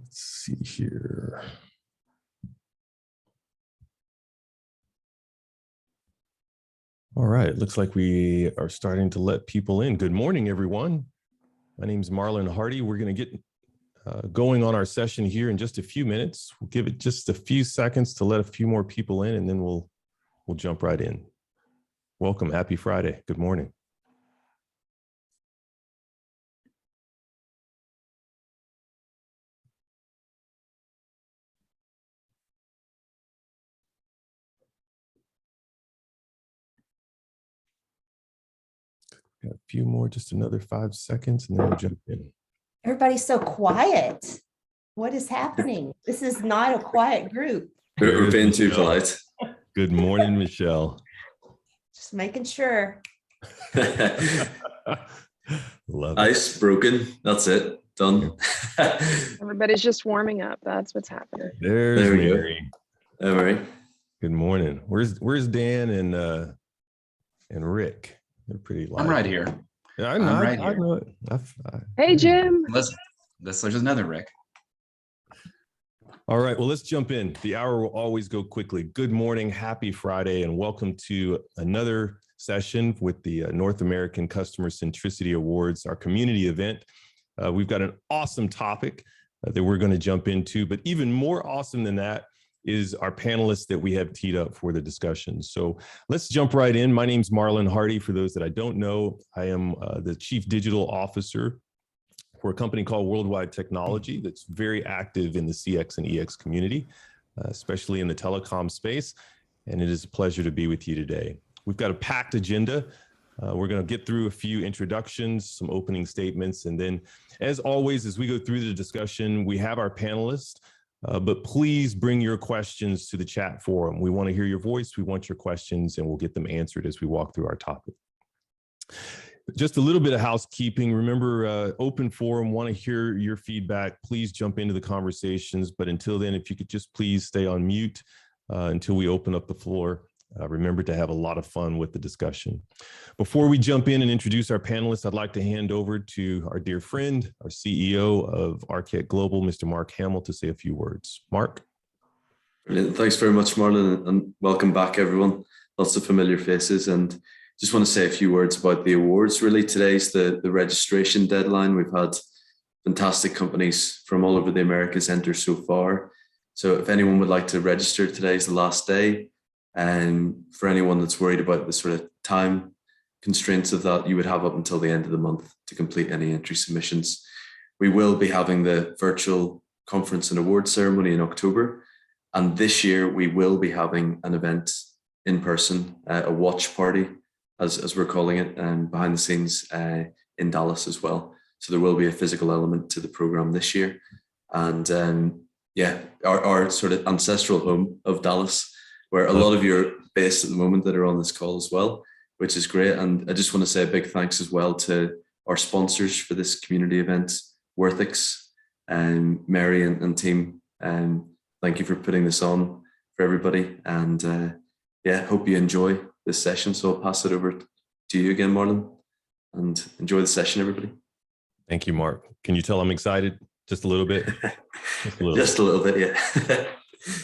Let's see here. All right, looks like we are starting to let people in. Good morning, everyone. My name is Marlon Hardy. We're going to get going on our session here in just a few minutes. We'll give it just a few seconds to let a few more people in, and then we'll jump right in. Welcome. Happy Friday. Good morning. Got a few more, just another 5 seconds, and then we'll jump in. Everybody's so quiet. What is happening? This is not a quiet group. We're being too polite. Good morning, Michelle. Just making sure. Love it. Ice broken. That's it. Done. Everybody's just warming up. That's what's happening. There's There we go. Mary. All right. Good morning. Where's Dan and Rick? They're pretty light. I'm right here. Yeah, I'm right here. know it. Hey, Jim. There's another Rick. All right, well, let's jump in. The hour will always go quickly. Good morning, happy Friday, and welcome to another session with the North American Customer Centricity Awards, our community event. We've got an awesome topic that we're going to jump into, but even more awesome than that is our panelists that we have teed up for the discussion. So let's jump right in. My name's Marlon Hardy. For those that I don't know, I am the Chief Digital Officer for a company called Worldwide Technology that's very active in the CX and EX community, especially in the telecom space. And it is a pleasure to be with you today. We've got a packed agenda. We're going to get through a few introductions, some opening statements, and then, as always, as we go through the discussion, we have our panelists. But please bring your questions to the chat forum. We want to hear your voice. We want your questions, and we'll get them answered as we walk through our topic. Just a little bit of housekeeping. Remember, open forum, want to hear your feedback. Please jump into the conversations. But until then, if you could just please stay on mute until we open up the floor. Remember to have a lot of fun with the discussion. Before we jump in and introduce our panelists, I'd like to hand over to our dear friend, our CEO of Arquette Global, Mr. Mark Hamill, to say a few words. Mark. Brilliant. Thanks very much, Marlon, and welcome back, everyone. Lots of familiar faces, and just want to say a few words about the awards. Really, today's the registration deadline. We've had fantastic companies from all over the Americas enter so far. So if anyone would like to register, today's the last day. And for anyone that's worried about the sort of time constraints of that, you would have up until the end of the month to complete any entry submissions. We will be having the virtual conference and award ceremony in October. And this year we will be having an event in person, a watch party, as we're calling it, and behind the scenes in Dallas as well. So there will be a physical element to the program this year. And our sort of ancestral home of Dallas, where a lot of you are based at the moment that are on this call as well, which is great. And I just want to say a big thanks as well to our sponsors for this community event, Worthix and Mary and team. And thank you for putting this on for everybody. And hope you enjoy this session. So I'll pass it over to you again, Marlon, and enjoy the session, everybody. Thank you, Mark. Can you tell I'm excited? Just a little bit? Just a little bit, yeah.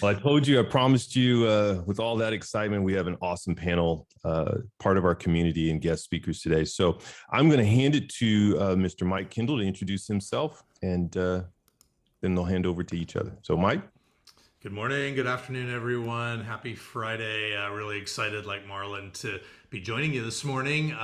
Well, I told you, I promised you with all that excitement, we have an awesome panel, part of our community and guest speakers today. So I'm going to hand it to Mr. Mike Kendall to introduce himself, and then they'll hand over to each other. So Mike. Good morning, good afternoon, everyone. Happy Friday. Really excited, like Marlon, to be joining you this morning.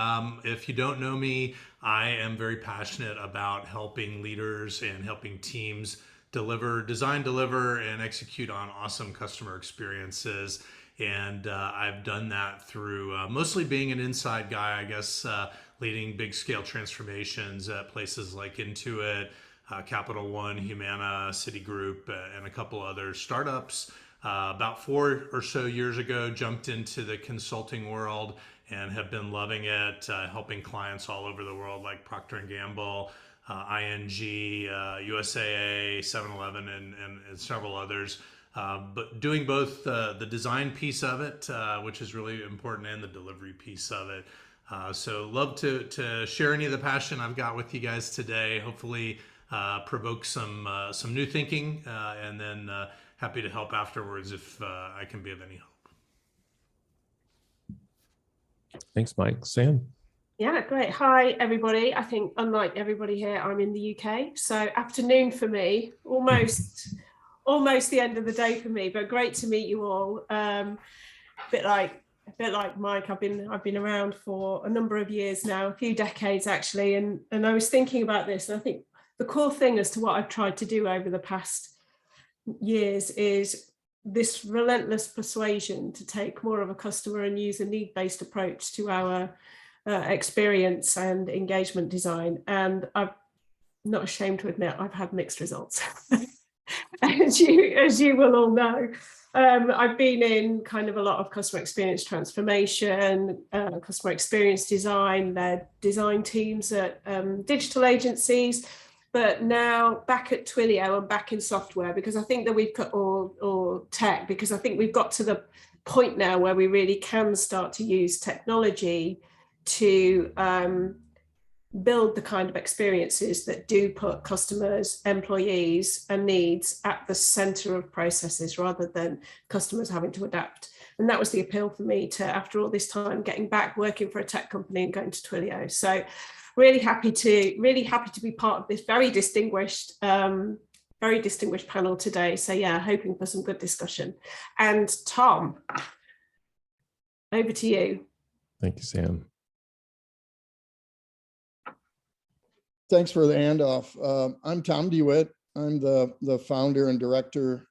If you don't know me, I am very passionate about helping leaders and helping teams design, deliver, and execute on awesome customer experiences. And I've done that through mostly being an inside guy, I guess, leading big scale transformations at places like Intuit, Capital One, Humana, Citigroup, and a couple other startups. About 4 or so years ago, jumped into the consulting world and have been loving it, helping clients all over the world like Procter & Gamble, ING, USAA, 7-Eleven, and several others. But doing both the design piece of it, which is really important, and the delivery piece of it. So love to share any of the passion I've got with you guys today. Hopefully provoke some new thinking, and then happy to help afterwards if I can be of any help. Thanks, Mike. Sam? Yeah, great. Hi, everybody. I think unlike everybody here, I'm in the UK. So afternoon for me, almost the end of the day for me, but great to meet you all. A bit like Mike, I've been around for a number of years now, a few decades actually. And I was thinking about this, and I think the core thing as to what I've tried to do over the past years is this relentless persuasion to take more of a customer and use a need-based approach to our experience and engagement design. And I'm not ashamed to admit I've had mixed results, as you will all know. I've been in kind of a lot of customer experience transformation, customer experience design, led design teams at digital agencies, but now back at Twilio and back in software, because I think that we've got, or tech, because I think we've got to the point now where we really can start to use technology to build the kind of experiences that do put customers, employees, and needs at the center of processes rather than customers having to adapt. And that was the appeal for me to, after all this time, getting back working for a tech company and going to Twilio. So really happy to be part of this very distinguished panel today. So yeah, hoping for some good discussion. And Tom, over to you. Thank you, Sam. Thanks for the handoff. I'm Tom DeWitt. I'm the founder and director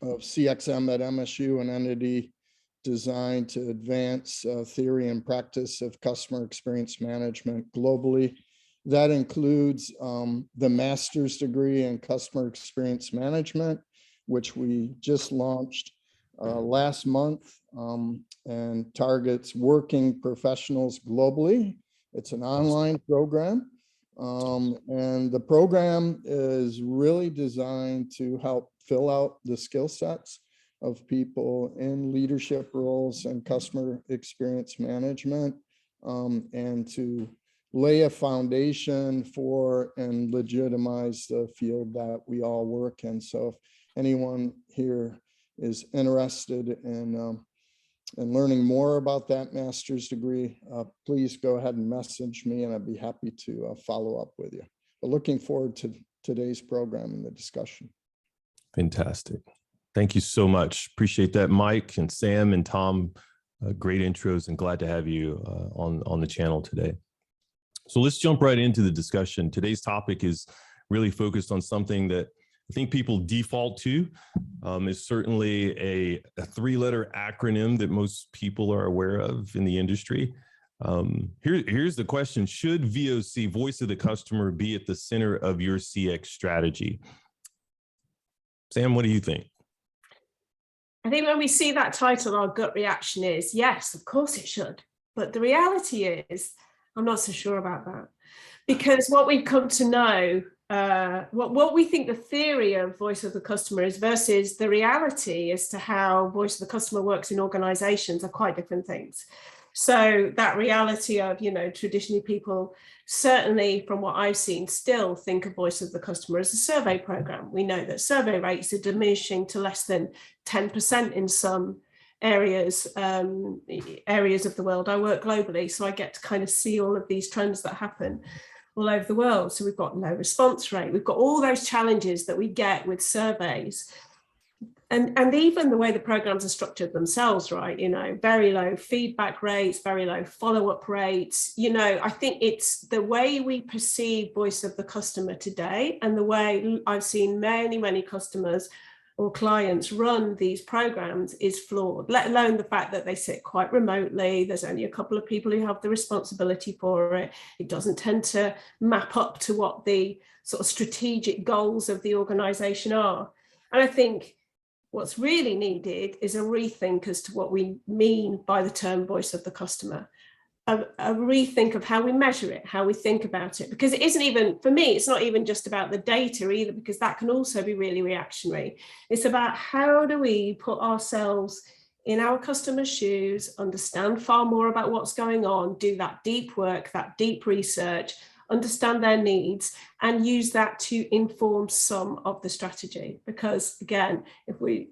of CXM at MSU, an entity designed to advance theory and practice of customer experience management globally. That includes the master's degree in customer experience management, which we just launched last month and targets working professionals globally. It's an online program. And the program is really designed to help fill out the skill sets of people in leadership roles and customer experience management, and to lay a foundation for and legitimize the field that we all work in. So if anyone here is interested in learning more about that master's degree, please go ahead and message me and I'd be happy to follow up with you. But looking forward to today's program and the discussion. Fantastic. Thank you so much. Appreciate that, Mike and Sam and Tom. Great intros and glad to have you on the channel today. So let's jump right into the discussion. Today's topic is really focused on something that I think people default to. Is certainly a three-letter acronym that most people are aware of in the industry. Here's the question: should VOC, voice of the customer, be at the center of your CX strategy? Sam, what do you think? I think when we see that title, our gut reaction is, yes, of course it should. But the reality is, I'm not so sure about that. Because what we've come to know, what we think the theory of voice of the customer is versus the reality as to how voice of the customer works in organizations are quite different things. So that reality of, traditionally people, certainly from what I've seen, still think of voice of the customer as a survey program. We know that survey rates are diminishing to less than 10% in some areas of the world. I work globally, so I get to kind of see all of these trends that happen all over the world. So we've got low response rate. We've got all those challenges that we get with surveys. And even the way the programs are structured themselves, right? Very low feedback rates, very low follow-up rates. I think it's the way we perceive voice of the customer today and the way I've seen many, many customers or clients run these programs is flawed, let alone the fact that they sit quite remotely. There's only a couple of people who have the responsibility for it. It doesn't tend to map up to what the sort of strategic goals of the organization are. And I think what's really needed is a rethink as to what we mean by the term voice of the customer, a rethink of how we measure it, how we think about it, because it isn't even, for me, it's not even just about the data either, because that can also be really reactionary. It's about how do we put ourselves in our customers' shoes, understand far more about what's going on, do that deep work, that deep research, understand their needs, and use that to inform some of the strategy. Because again,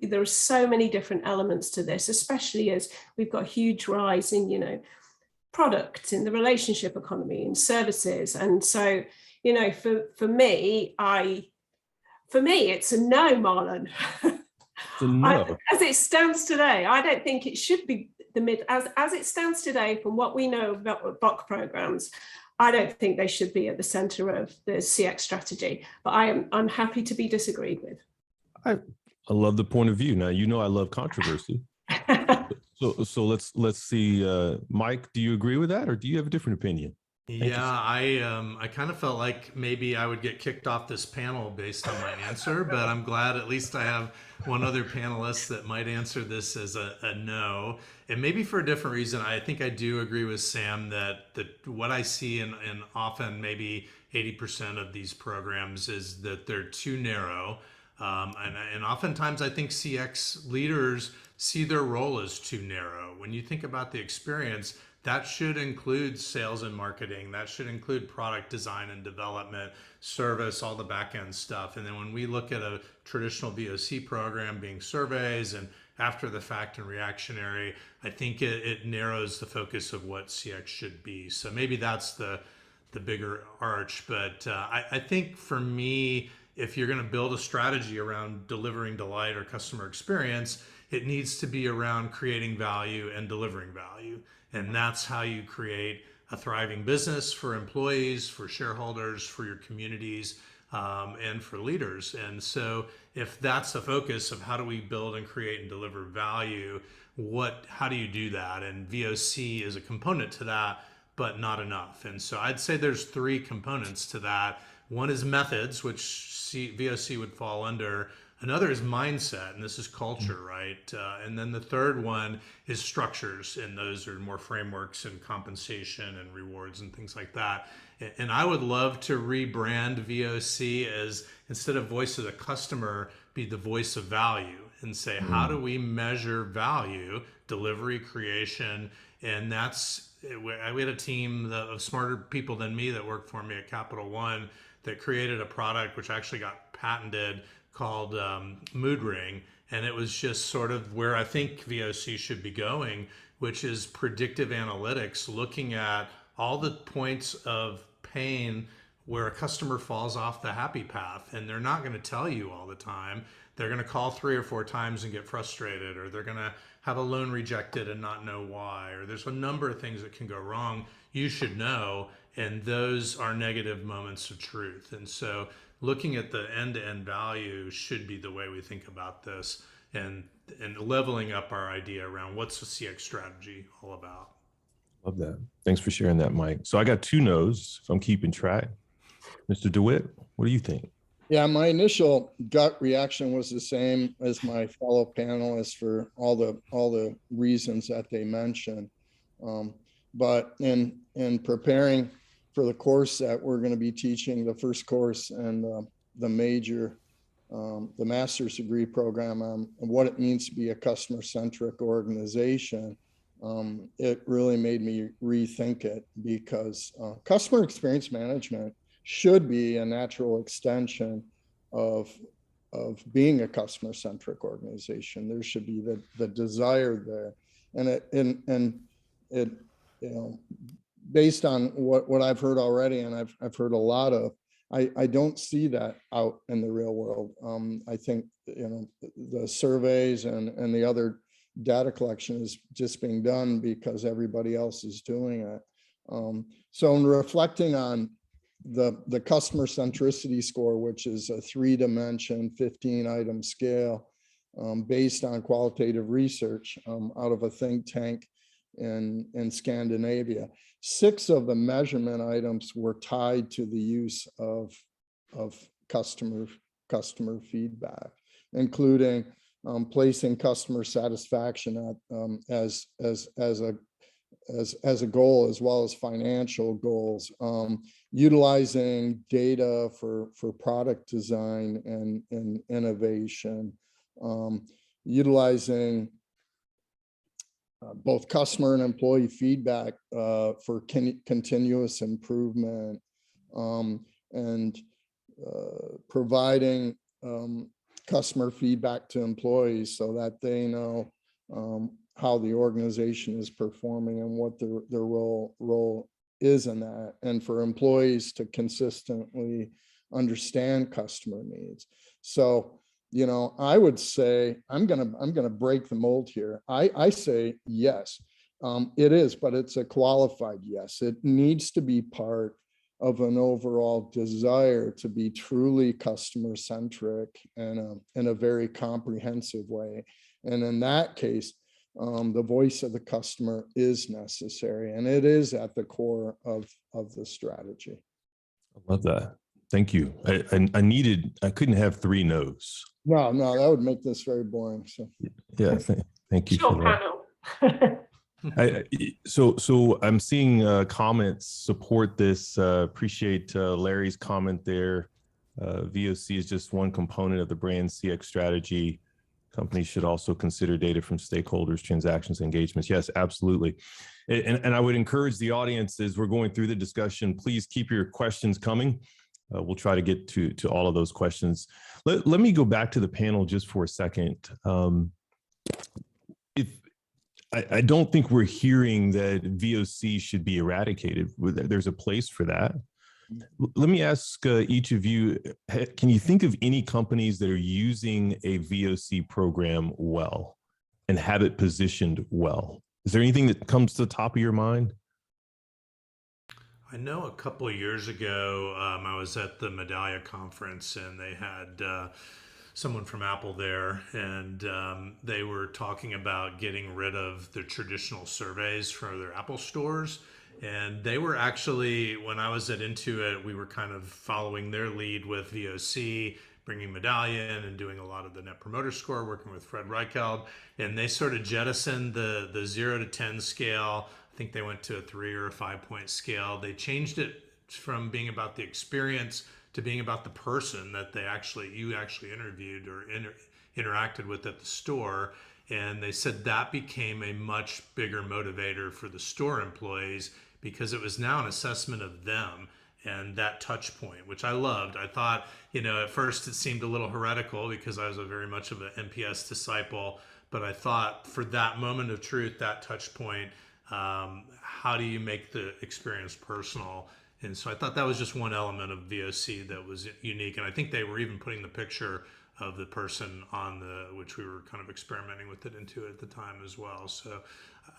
there are so many different elements to this, especially as we've got a huge rise in, you know, product in the relationship economy and services. And so, you know, for me, it's a no, Marlon. So no. As it stands today, I don't think it should be the mid. As it stands today, from what we know about VOC programs, I don't think they should be at the center of the CX strategy. But I'm happy to be disagreed with. I love the point of view. Now, you know, I love controversy. So let's see. Mike, do you agree with that, or do you have a different opinion? Yeah, I kind of felt like maybe I would get kicked off this panel based on my answer, but I'm glad at least I have one other panelist that might answer this as a no, and maybe for a different reason. I think I do agree with Sam that what I see in often maybe 80% of these programs is that they're too narrow, and oftentimes I think CX leaders see their role as too narrow. When you think about the experience, that should include sales and marketing. That should include product design and development, service, all the back end stuff. And then when we look at a traditional VOC program being surveys and after the fact and reactionary, I think it narrows the focus of what CX should be. So maybe that's the bigger arch. But I think for me, if you're going to build a strategy around delivering delight or customer experience, it needs to be around creating value and delivering value. And that's how you create a thriving business for employees, for shareholders, for your communities, and for leaders. And so if that's the focus of how do we build and create and deliver value, how do you do that? And VOC is a component to that, but not enough. And so I'd say there's 3 components to that. One is methods, which VOC would fall under. Another is mindset, and this is culture, right? And then the third one is structures, and those are more frameworks and compensation and rewards and things like that. And I would love to rebrand VOC as, instead of voice of the customer, be the voice of value and say, how do we measure value, delivery, creation? And we had a team of smarter people than me that worked for me at Capital One that created a product which actually got patented called Mood Ring. And it was just sort of where I think VOC should be going, which is predictive analytics, looking at all the points of pain where a customer falls off the happy path. And they're not going to tell you all the time. They're going to call 3 or 4 times and get frustrated, or they're going to have a loan rejected and not know why, or there's a number of things that can go wrong. You should know, and those are negative moments of truth. And so looking at the end-to-end value should be the way we think about this, and leveling up our idea around what's the CX strategy all about. Love that. Thanks for sharing that, Mike. So I got 2 no's, if I'm keeping track. Mr. DeWitt, what do you think? Yeah, my initial gut reaction was the same as my fellow panelists for all the reasons that they mentioned. But in preparing for the course that we're going to be teaching, the first course and the major, the master's degree program on what it means to be a customer-centric organization, it really made me rethink it, because customer experience management should be a natural extension of being a customer-centric organization. There should be the desire there, and it you know, based on what I've heard already, and I've heard a lot of, I don't see that out in the real world. I think, you know, the surveys and the other data collection is just being done because everybody else is doing it. So in reflecting on the customer centricity score, which is a 3-dimension 15-item scale based on qualitative research out of a think tank in Scandinavia, 6 of the measurement items were tied to the use of customer feedback, including placing customer satisfaction as a goal, as well as financial goals, utilizing data for product design and innovation, utilizing both customer and employee feedback for continuous improvement, and providing customer feedback to employees so that they know how the organization is performing and what their role is in that, and for employees to consistently understand customer needs. So, you know, I would say I'm gonna break the mold here. I say yes, it is, but it's a qualified yes. It needs to be part of an overall desire to be truly customer centric and in a very comprehensive way. And in that case, the voice of the customer is necessary, and it is at the core of the strategy. I love that. Thank you. I couldn't have 3 no's. No, that would make this very boring. So Yeah, thank you for that. Panel. So I'm seeing comments support this. Appreciate Larry's comment there. VOC is just one component of the brand CX strategy. Companies should also consider data from stakeholders, transactions, engagements. Yes, absolutely. And I would encourage the audience as we're going through the discussion, please keep your questions coming. We'll try to get to all of those questions. Let me go back to the panel just for a second. I don't think we're hearing that VOC should be eradicated. There's a place for that. Let me ask each of you, can you think of any companies that are using a VOC program well and have it positioned well? Is there anything that comes to the top of your mind? I know a couple of years ago, I was at the Medallia conference and they had someone from Apple there, and they were talking about getting rid of the traditional surveys for their Apple stores. And they were actually, when I was at Intuit, we were kind of following their lead with VOC, bringing Medallia in and doing a lot of the Net Promoter Score, working with Fred Reichheld. And they sort of jettisoned the 0 to 10 scale. I think they went to a 3 or a 5-point scale. They changed it from being about the experience to being about the person that you actually interviewed or interacted with at the store. And they said that became a much bigger motivator for the store employees because it was now an assessment of them and that touch point, which I loved. I thought, at first it seemed a little heretical because I was very much of an NPS disciple, but I thought for that moment of truth, that touch point, how do you make the experience personal? And so I thought that was just one element of VOC that was unique. And I think they were even putting the picture of the person on which we were kind of experimenting with it into at the time as well. So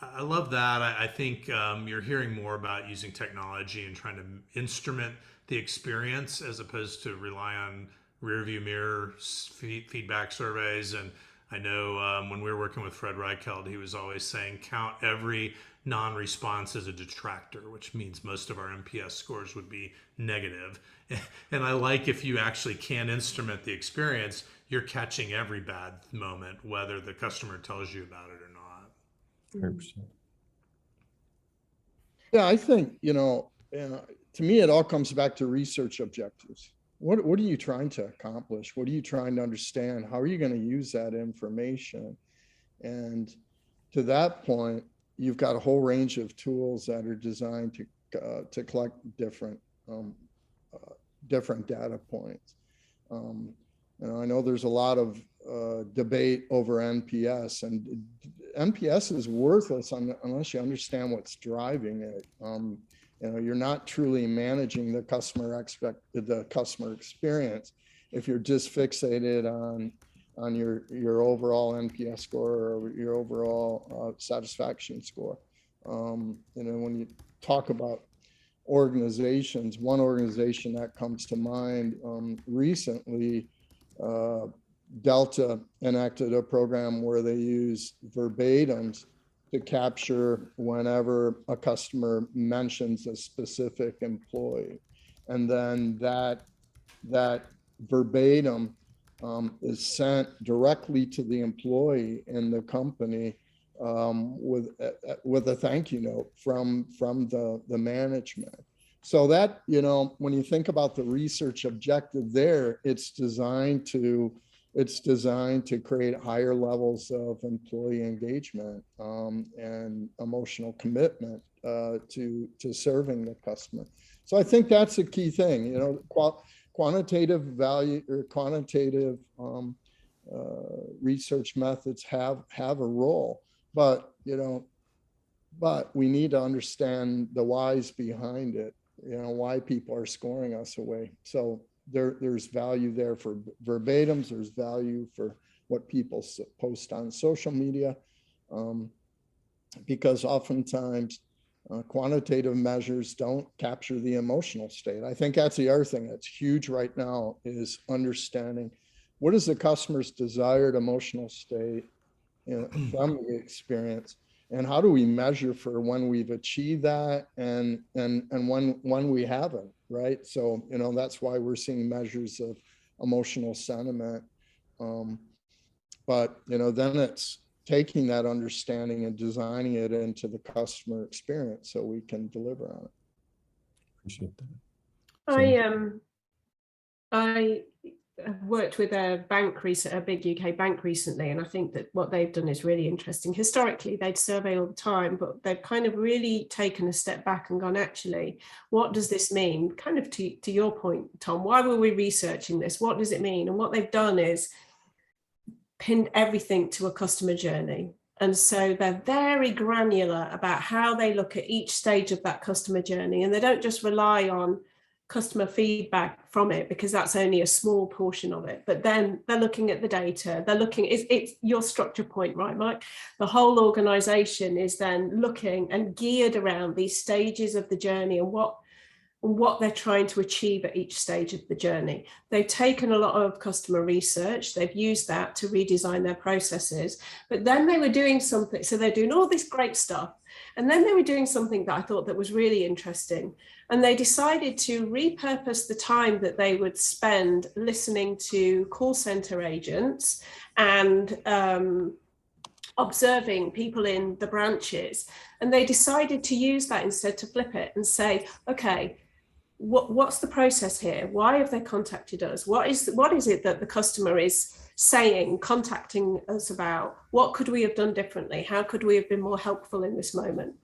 I love that. I think you're hearing more about using technology and trying to instrument the experience as opposed to rely on rear view mirror feedback surveys. And I know when we were working with Fred Reichheld, he was always saying, count every non-response as a detractor, which means most of our NPS scores would be negative. And I like if you actually can instrument the experience, you're catching every bad moment, whether the customer tells you about it or not. 100%. Yeah, I think, to me, it all comes back to research objectives. What are you trying to accomplish? What are you trying to understand? How are you going to use that information? And to that point, you've got a whole range of tools that are designed to collect different data points. I know there's a lot of debate over NPS, and NPS is worthless unless you understand what's driving it. You're not truly managing the customer experience if you're just fixated on your overall NPS score or your overall satisfaction score. When you talk about organizations, one organization that comes to mind recently, Delta enacted a program where they use verbatims to capture whenever a customer mentions a specific employee. And then that verbatim is sent directly to the employee in the company with a thank you note from the management. So that, when you think about the research objective there, it's designed to create higher levels of employee engagement and emotional commitment to serving the customer. So I think that's a key thing, you know, quantitative value or quantitative research methods have a role, but, you know, but we need to understand the whys behind it, you know, why people are scoring us away. So there's value there for verbatims, there's value for what people post on social media, because oftentimes quantitative measures don't capture the emotional state. I think that's the other thing that's huge right now, is understanding what is the customer's desired emotional state, you know, from the experience, and how do we measure for when we've achieved that and when we haven't, right? So, you know, that's why we're seeing measures of emotional sentiment. But, you know, then it's taking that understanding and designing it into the customer experience so we can deliver on it. Appreciate that. I worked with a bank a big UK bank recently, and I think that what they've done is really interesting. Historically, they'd survey all the time, but they've kind of really taken a step back and gone, actually, what does this mean? Kind of to your point, Tom, why were we researching this? What does it mean? And what they've done is pinned everything to a customer journey. And so they're very granular about how they look at each stage of that customer journey. And they don't just rely on customer feedback from it, because that's only a small portion of it. But then they're looking at the data, they're looking, it's your structure point, right, Mike? The whole organization is then looking and geared around these stages of the journey and what they're trying to achieve at each stage of the journey. They've taken a lot of customer research, they've used that to redesign their processes, but then they were doing something, so they're doing all this great stuff, and then they were doing something that I thought that was really interesting, and they decided to repurpose the time that they would spend listening to call center agents and observing people in the branches, and they decided to use that instead, to flip it and say, okay, what's the process here? Why have they contacted us? What is it that the customer is saying, contacting us about? What could we have done differently? How could we have been more helpful in this moment?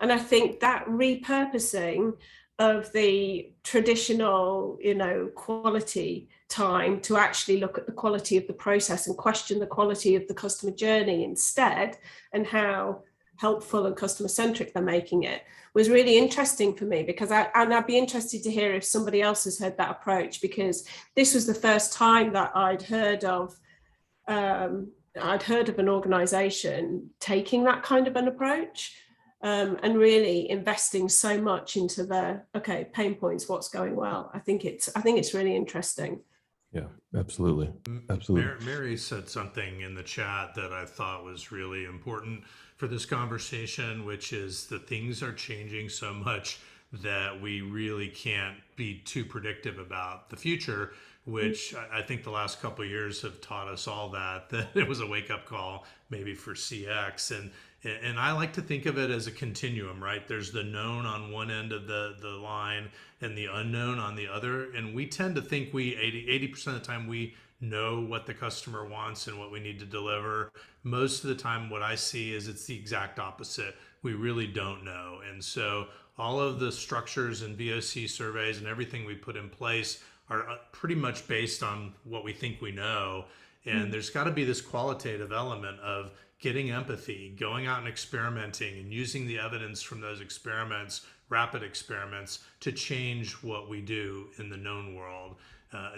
And I think that repurposing of the traditional, you know, quality time to actually look at the quality of the process and question the quality of the customer journey instead, and how helpful and customer centric they're making it, was really interesting for me, because I'd be interested to hear if somebody else has heard that approach, because this was the first time that I'd heard of an organization taking that kind of an approach, and really investing so much into the pain points, what's going well. I think it's really interesting. Yeah, absolutely. Absolutely. Mary said something in the chat that I thought was really important for this conversation, which is that things are changing so much that we really can't be too predictive about the future, which I think the last couple of years have taught us all that it was a wake-up call maybe for CX. And I like to think of it as a continuum, right? There's the known on one end of the line and the unknown on the other. And we tend to think 80% of the time we know what the customer wants and what we need to deliver. Most of the time what I see is it's the exact opposite. We really don't know. And so all of the structures and VOC surveys and everything we put in place are pretty much based on what we think we know. And there's got to be this qualitative element of getting empathy, going out and experimenting and using the evidence from those experiments, rapid experiments, to change what we do in the known world.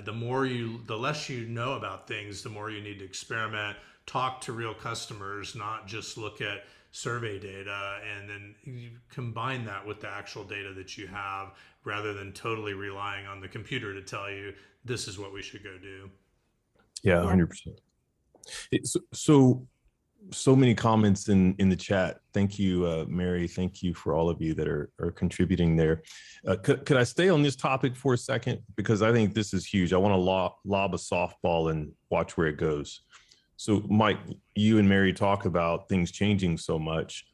The less you know about things, the more you need to experiment, talk to real customers, not just look at survey data, and then you combine that with the actual data that you have, rather than totally relying on the computer to tell you this is what we should go do. Yeah, 100%. So many comments in the chat. Thank you, Mary. Thank you for all of you that are contributing there. Could I stay on this topic for a second? Because I think this is huge. I want to lob a softball and watch where it goes. So Mike, you and Mary talk about things changing so much.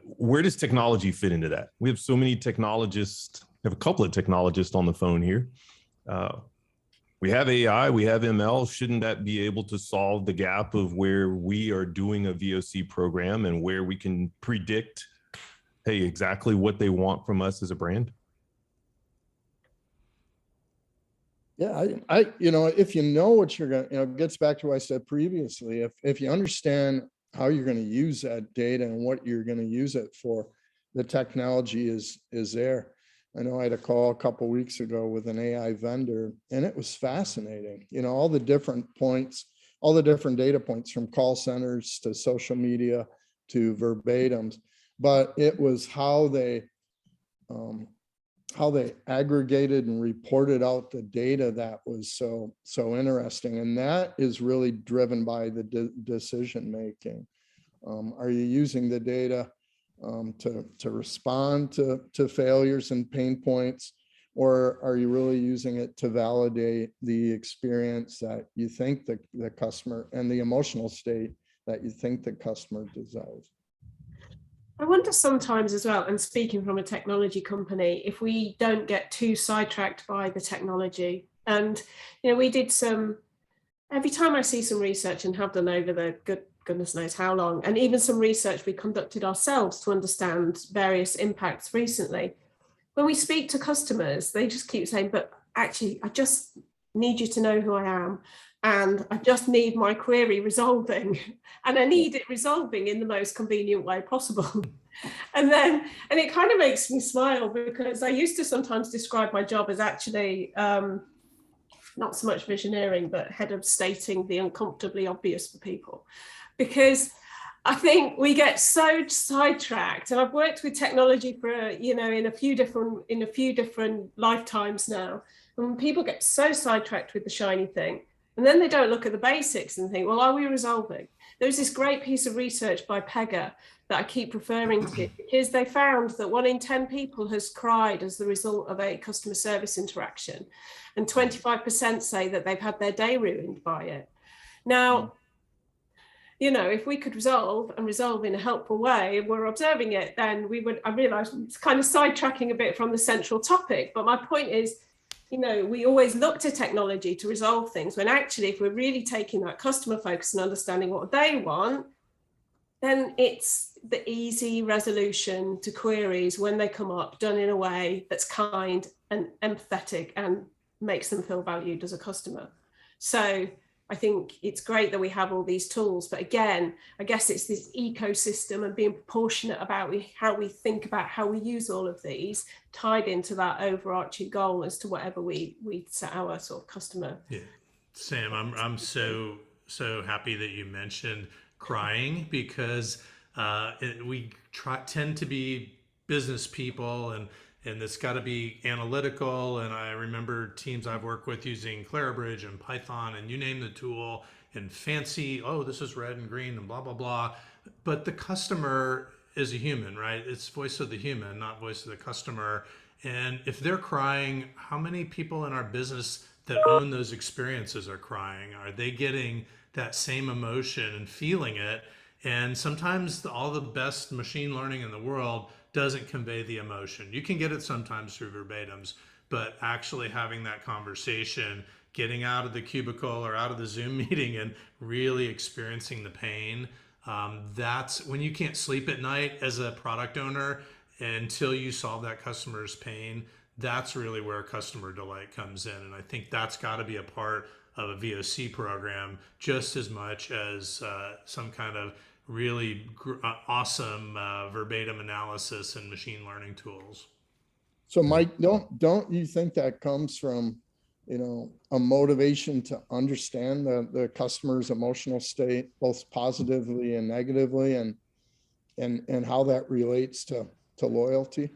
Where does technology fit into that? We have so many technologists. We have a couple of technologists on the phone here. We have AI, we have ML. Shouldn't that be able to solve the gap of where we are doing a VOC program and where we can predict, hey, exactly what they want from us as a brand? Yeah, if you know what you're going to, it gets back to what I said previously. If you understand how you're going to use that data and what you're going to use it for, the technology is there. I know I had a call a couple of weeks ago with an AI vendor, and it was fascinating. All the different points, all the different data points from call centers to social media to verbatims, but it was how they aggregated and reported out the data that was so interesting. And that is really driven by the decision making. Are you using the data to respond to failures and pain points, or are you really using it to validate the experience that you think the customer and the emotional state that you think the customer desires? I wonder sometimes as well, and speaking from a technology company, if we don't get too sidetracked by the technology. And, we did every time I see some research, and have done over the goodness knows how long, and even some research we conducted ourselves to understand various impacts recently, when we speak to customers, they just keep saying, but actually, I just need you to know who I am. And I just need my query resolving, and I need it resolving in the most convenient way possible. And it kind of makes me smile, because I used to sometimes describe my job as actually not so much visioneering, but head of stating the uncomfortably obvious for people, because I think we get so sidetracked. And I've worked with technology for in a few different lifetimes now, and when people get so sidetracked with the shiny thing, and then they don't look at the basics and think, well, are we resolving? There's this great piece of research by Pega that I keep referring to, because they found that 1 in 10 people has cried as the result of a customer service interaction. And 25% say that they've had their day ruined by it. Now, if we could resolve in a helpful way, and we're observing it, then I realize it's kind of sidetracking a bit from the central topic. But my point is, we always look to technology to resolve things, when actually, if we're really taking that customer focus and understanding what they want, then it's the easy resolution to queries when they come up, done in a way that's kind and empathetic and makes them feel valued as a customer. So I think it's great that we have all these tools, but again, I guess it's this ecosystem and being proportionate about how we think about how we use all of these, tied into that overarching goal as to whatever we set our sort of customer. Yeah, Sam, I'm so happy that you mentioned crying, because we tend to be business people, and it's got to be analytical. And I remember teams I've worked with using Clarabridge and Python, and you name the tool, and fancy, oh, this is red and green and blah, blah, blah. But the customer is a human, right? It's voice of the human, not voice of the customer. And if they're crying, how many people in our business that own those experiences are crying? Are they getting that same emotion and feeling it? And sometimes all the best machine learning in the world doesn't convey the emotion. You can get it sometimes through verbatims, but actually having that conversation, getting out of the cubicle or out of the Zoom meeting and really experiencing the pain, that's when you can't sleep at night as a product owner until you solve that customer's pain. That's really where customer delight comes in. And I think that's got to be a part of a VOC program just as much as some kind of really awesome verbatim analysis and machine learning tools. So Mike, don't you think that comes from, a motivation to understand the customer's emotional state, both positively and negatively, and how that relates to loyalty?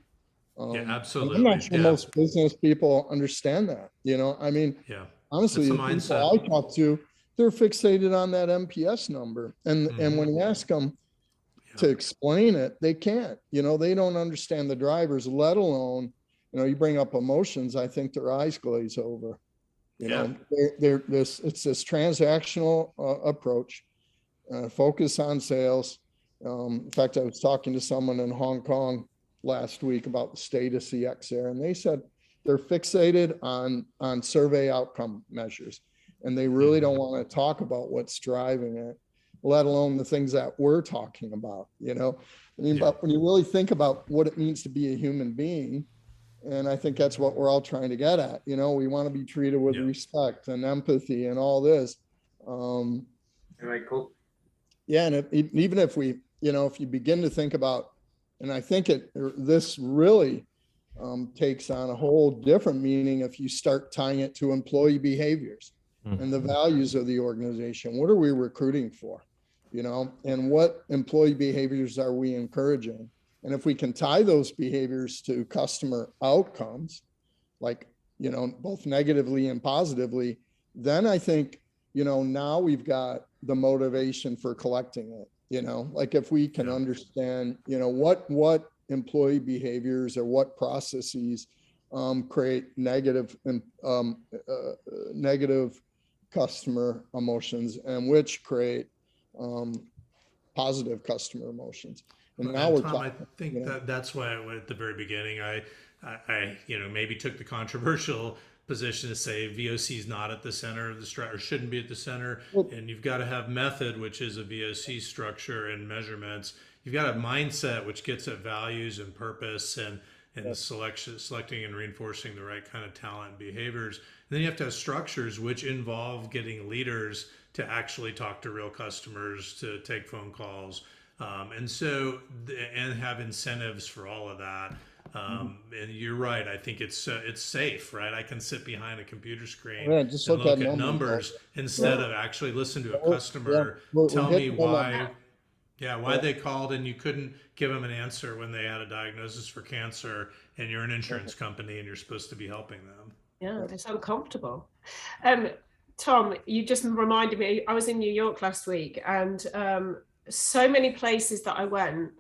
Yeah, absolutely. I'm not sure most business people understand that, honestly, the people I talk to, they're fixated on that MPS number. And when you ask them to explain it, they can't, they don't understand the drivers, let alone, you bring up emotions, I think their eyes glaze over. It's this transactional approach, focus on sales. In fact, I was talking to someone in Hong Kong last week about the state of CX there, and they said they're fixated on survey outcome measures, and they really don't want to talk about what's driving it, let alone the things that we're talking about. But when you really think about what it means to be a human being, And I think that's what we're all trying to get at. You know, we want to be treated with Yeah. respect and empathy and all this. All right, cool. Yeah, and even if we, you know, if you begin to think about, and I think this really takes on a whole different meaning if you start tying it to employee behaviors and the values of the organization. What are we recruiting for? You know, and what employee behaviors are we encouraging? And if we can tie those behaviors to customer outcomes, like, you know, both negatively and positively, then I think, you know, now we've got the motivation for collecting it. You know, like if we can understand, you know, what employee behaviors or what processes create negative customer emotions and which create positive customer emotions. And now we're Tom, talking, I think you know, that's why I went at the very beginning. I you know, maybe took the controversial position to say VOC is not at the center of the structure, or shouldn't be at the center. Well- And you've got to have method, which is a VOC structure and measurements. You've got a mindset, which gets at values and purpose and selecting and reinforcing the right kind of talent and behaviors. And then you have to have structures which involve getting leaders to actually talk to real customers, to take phone calls, and have incentives for all of that. And you're right. I think it's safe, right? I can sit behind a computer screen Yeah, just and look look at at numbers. numbers instead of actually listen to a We're- customer we're tell me hitting them why. Yeah, why they called and you couldn't give them an answer when they had a diagnosis for cancer, and you're an insurance company and you're supposed to be helping them. Yeah, it's uncomfortable. Tom, you just reminded me, I was in New York last week, and so many places that I went,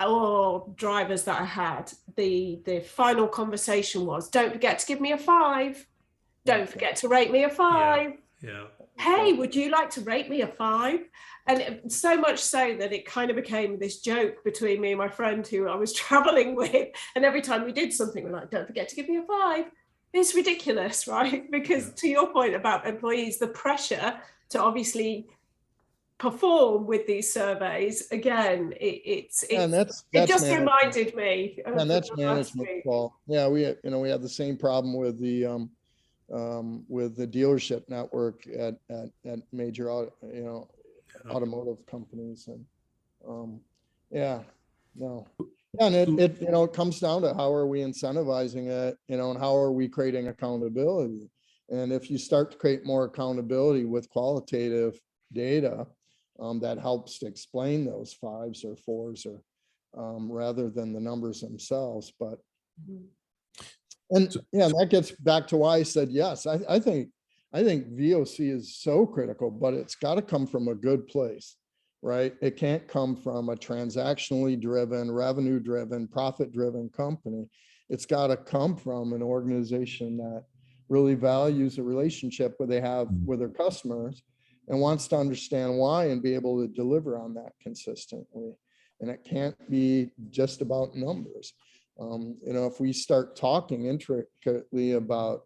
or drivers that I had, the final conversation was, don't forget to give me a 5. Don't forget to rate me a 5. Yeah. Hey, would you like to rate me a 5? And so much so that it kind of became this joke between me and my friend who I was traveling with. And every time we did something, we're like, don't forget to give me a 5. It's ridiculous, right? Because to your point about employees, the pressure to obviously perform with these surveys, again, it just reminded me. And that's management fault. Yeah, we had the same problem with the dealership network at major automotive companies. And and it comes down to how are we incentivizing it, and how are we creating accountability. And if you start to create more accountability with qualitative data, that helps to explain those 5s or 4s, or rather than the numbers themselves. But and that gets back to why I said yes. I think VOC is so critical, but it's got to come from a good place, right? It can't come from a transactionally driven, revenue driven, profit driven company. It's got to come from an organization that really values the relationship that they have with their customers and wants to understand why and be able to deliver on that consistently. And it can't be just about numbers. If we start talking intricately about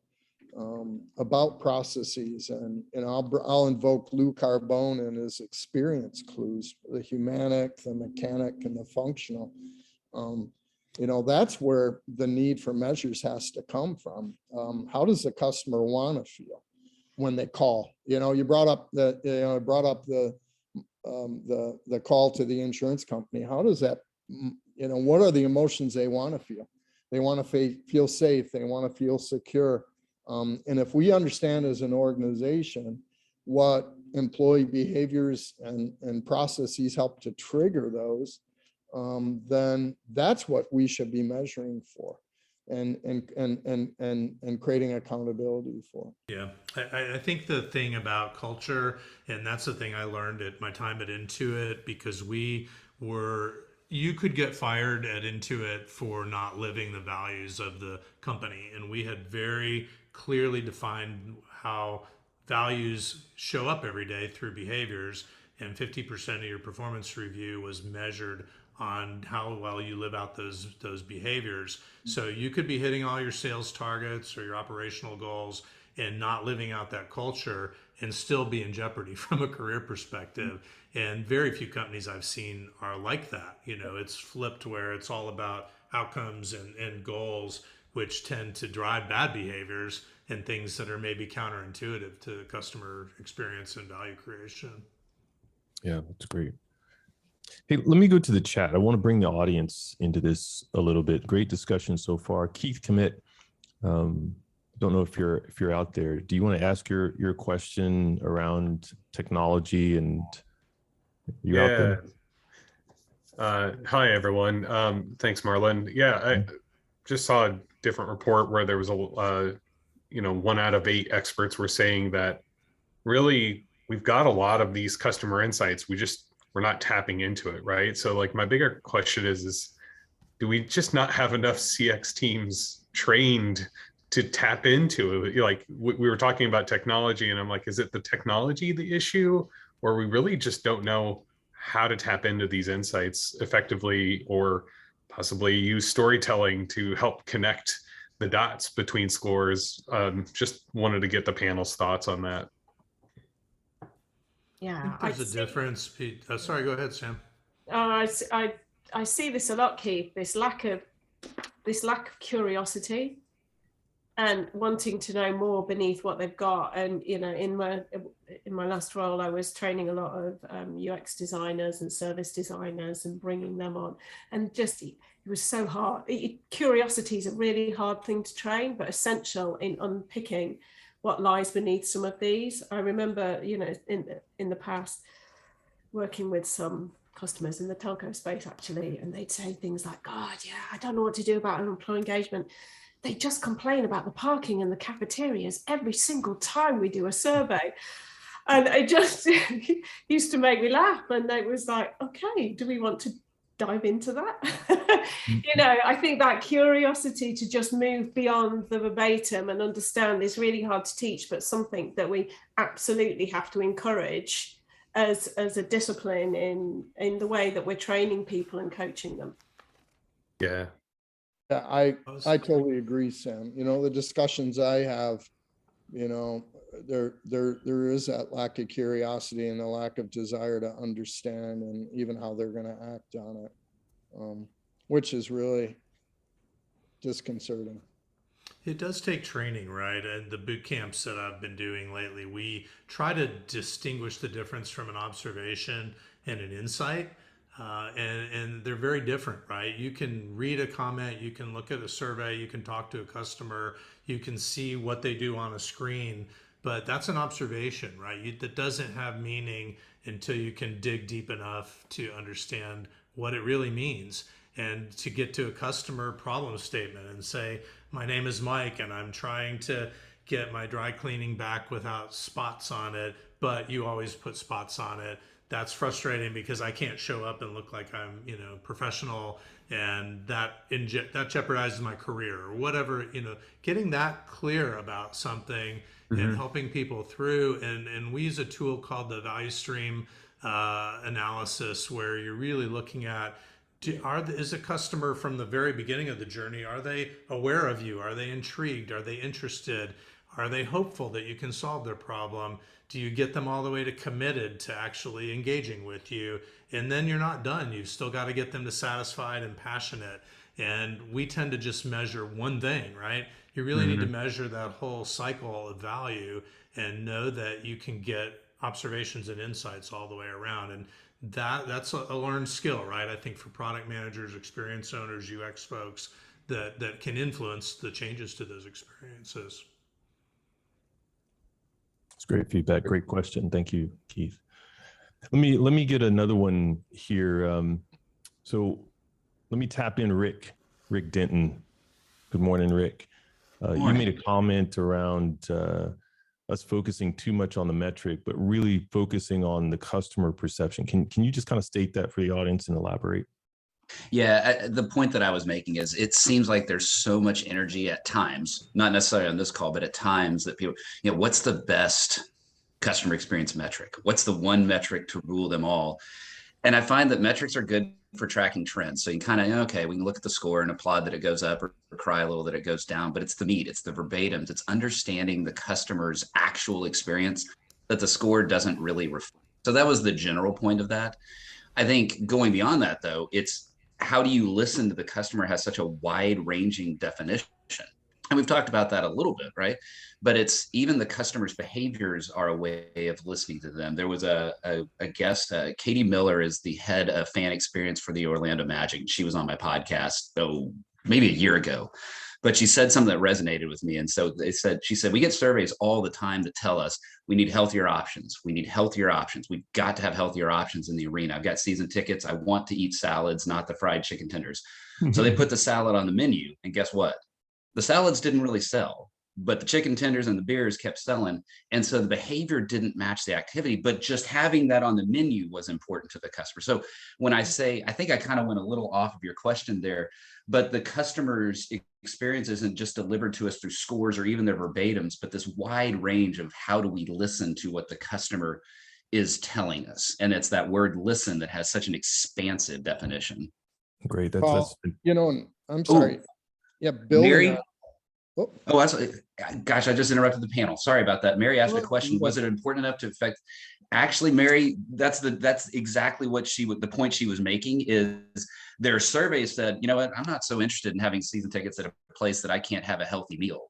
processes, and I'll invoke Lou Carbone and his experience clues, the humanic, the mechanic, and the functional. That's where the need for measures has to come from. How does the customer want to feel when they call? You brought up the call to the insurance company. How does that, what are the emotions they want to feel? They want to feel safe. They want to feel secure. And if we understand as an organization what employee behaviors and processes help to trigger those, then that's what we should be measuring for and creating accountability for. Yeah, I think the thing about culture, and that's the thing I learned at my time at Intuit, because you could get fired at Intuit for not living the values of the company. And we had very clearly defined how values show up every day through behaviors. And 50% of your performance review was measured on how well you live out those behaviors. So you could be hitting all your sales targets or your operational goals and not living out that culture and still be in jeopardy from a career perspective. And very few companies I've seen are like that. It's flipped where it's all about outcomes and goals. which tend to drive bad behaviors and things that are maybe counterintuitive to customer experience and value creation. Yeah, that's great. Hey, let me go to the chat. I want to bring the audience into this a little bit. Great discussion so far. Keith Commit, don't know if you're out there. Do you want to ask your question around technology and you're out there? Hi, everyone. Thanks, Marlon. Yeah, I just saw a different report where there was 1 out of 8 experts were saying that really we've got a lot of these customer insights. We're not tapping into it, right? So like my bigger question is do we just not have enough CX teams trained to tap into it? Like we were talking about technology and I'm like, is it the technology the issue, or we really just don't know how to tap into these insights effectively, or possibly use storytelling to help connect the dots between scores? Just wanted to get the panel's thoughts on that. Yeah, There's a difference, Pete. Sorry, go ahead, Sam. I see this a lot, Keith. This lack of curiosity and wanting to know more beneath what they've got. And in my last role, I was training a lot of UX designers and service designers and bringing them on. And just it was so hard. Curiosity is a really hard thing to train, but essential in unpicking what lies beneath some of these. I remember, in the past, working with some customers in the telco space actually, and they'd say things like, God, yeah, I don't know what to do about employee engagement. They just complain about the parking and the cafeterias every single time we do a survey. And it just used to make me laugh. And it was like, okay, do we want to dive into that? I think that curiosity to just move beyond the verbatim and understand is really hard to teach, but something that we absolutely have to encourage as a discipline in the way that we're training people and coaching them. Yeah. Yeah, I totally agree, Sam. The discussions I have, there is that lack of curiosity and the lack of desire to understand and even how they're going to act on it, which is really disconcerting. It does take training, right? And the boot camps that I've been doing lately, we try to distinguish the difference from an observation and an insight. And they're very different, right? You can read a comment, you can look at a survey, you can talk to a customer, you can see what they do on a screen, but that's an observation, right? That doesn't have meaning until you can dig deep enough to understand what it really means and to get to a customer problem statement and say, my name is Mike and I'm trying to get my dry cleaning back without spots on it, but you always put spots on it. That's frustrating because I can't show up and look like I'm, professional, and that jeopardizes my career or whatever. Getting that clear about something and helping people through. And we use a tool called the value stream analysis, where you're really looking at is a customer from the very beginning of the journey, are they aware of you? Are they intrigued? Are they interested? Are they hopeful that you can solve their problem? Do you get them all the way to committed to actually engaging with you? And then you're not done. You've still got to get them to satisfied and passionate. And we tend to just measure one thing, right? You really need to measure that whole cycle of value and know that you can get observations and insights all the way around. And that's a learned skill, right? I think for product managers, experience owners, UX folks that can influence the changes to those experiences. It's great feedback. Great question. Thank you, Keith. Let me get another one here. So let me tap in Rick Denton. Good morning, Rick. You made a comment around us focusing too much on the metric, but really focusing on the customer perception. Can you just kind of state that for the audience and elaborate? Yeah, the point that I was making is it seems like there's so much energy at times, not necessarily on this call, but at times that people, what's the best customer experience metric? What's the one metric to rule them all? And I find that metrics are good for tracking trends. So you kind of, okay, we can look at the score and applaud that it goes up or cry a little that it goes down, but it's the meat, it's the verbatims, it's understanding the customer's actual experience that the score doesn't really reflect. So that was the general point of that. I think going beyond that though, it's how do you listen to the customer has such a wide ranging definition And we've talked about that a little bit, right? But it's even the customer's behaviors are a way of listening to them. There was a guest, Katie Miller is the head of fan experience for the Orlando Magic. She was on my podcast, maybe a year ago, but she said something that resonated with me. And so she said, we get surveys all the time that tell us we need healthier options. We need healthier options. We've got to have healthier options in the arena. I've got season tickets. I want to eat salads, not the fried chicken tenders. So they put the salad on the menu, and guess what? The salads didn't really sell, but the chicken tenders and the beers kept selling. And so the behavior didn't match the activity, but just having that on the menu was important to the customer. So when I say, I think I kind of went a little off of your question there, but the customer's experience isn't just delivered to us through scores or even their verbatims, but this wide range of how do we listen to what the customer is telling us. And it's that word listen that has such an expansive definition. Great. Well, you know, and I'm sorry. Yeah, Mary. Oh, Gosh, I just interrupted the panel. Sorry about that. Mary asked a question. Was it important enough to affect? Actually, Mary, that's exactly what the point she was making is their survey said, you know what, I'm not so interested in having season tickets at a place that I can't have a healthy meal.